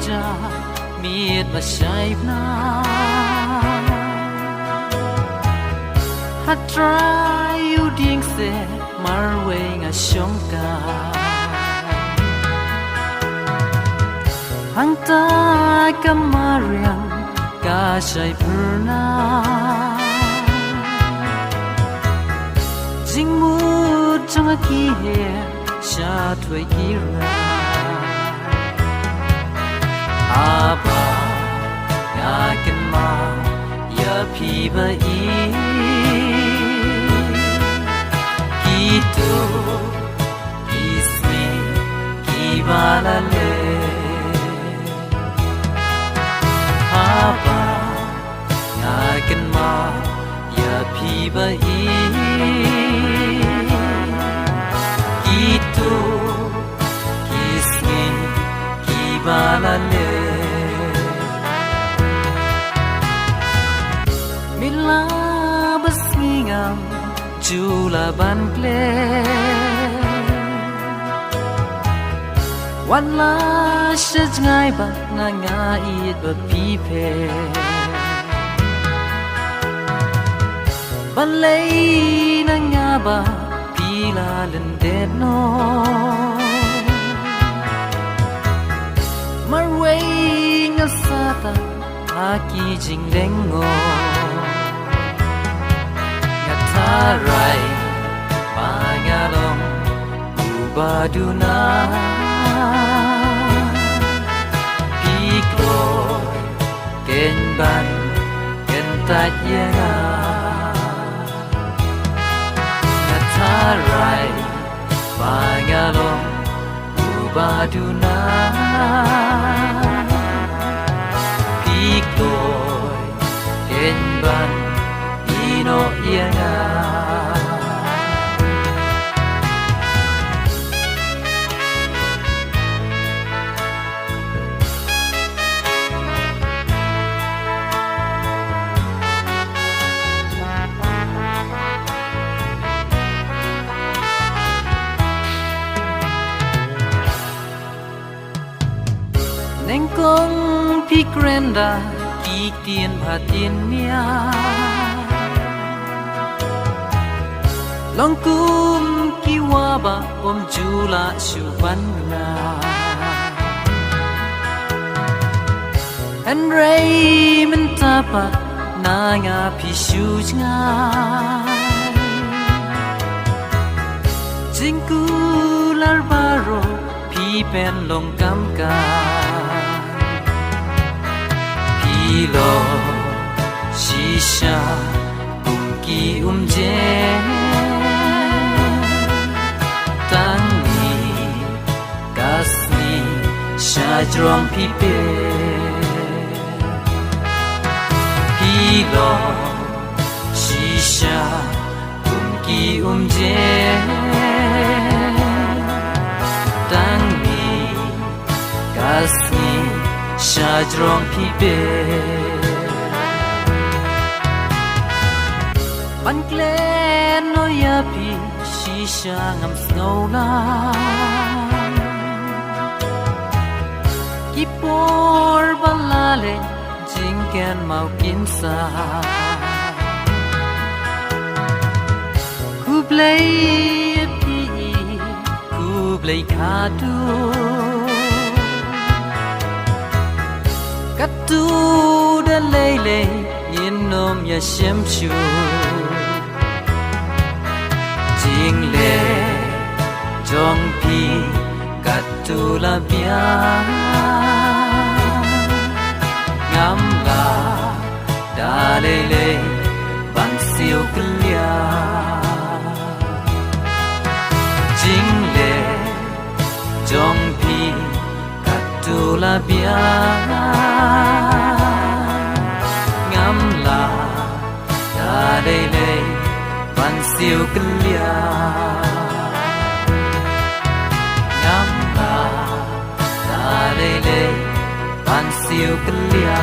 ja miet ma shaip na hat try you ding se marwe nga shongka hang ta kamarian ka shai purna jing mu trong a ki he sha thoi ki ra Aba ya ken ma ya phi ba i Kito ismi ki ba la le Aba ya ken ma ya phi ba i Kito ismi ki ba la le Mila basngam jula ban ple Wan la shaj ngai ba na nga it ba pi phe Ban lei na nga ba pi la len de no Marway nga sata aki jing lengo Tarai pangalong ubaduna Pikloy kenban kentat yena Tarai pangalong ubaduna Pikloy kenban ino yena Neng kong pi granda ki tien pha tien mia Long kum ki wa ba om jula shu ban na En ray men ta pa na nga pi shu nga Jing ku lar baro pi pen long kam ka Pi lo shisha ki je Tangi kasni shajrong pi pe Pi lo shisha ki je Tangi kasni shajrong pi pe Ban klen no ya pi shisha ngam snow la Ki por balale jingken mau kin sa Ku play pi ku play khadu Katu da lele yin nom ya shem chu Jing le jong pi katu la bia Ngam la da lele ban siêu klia Jing le jong pi katu la bia Ngam la da lele ban siêu klia Ngam la da lele ban siêu klia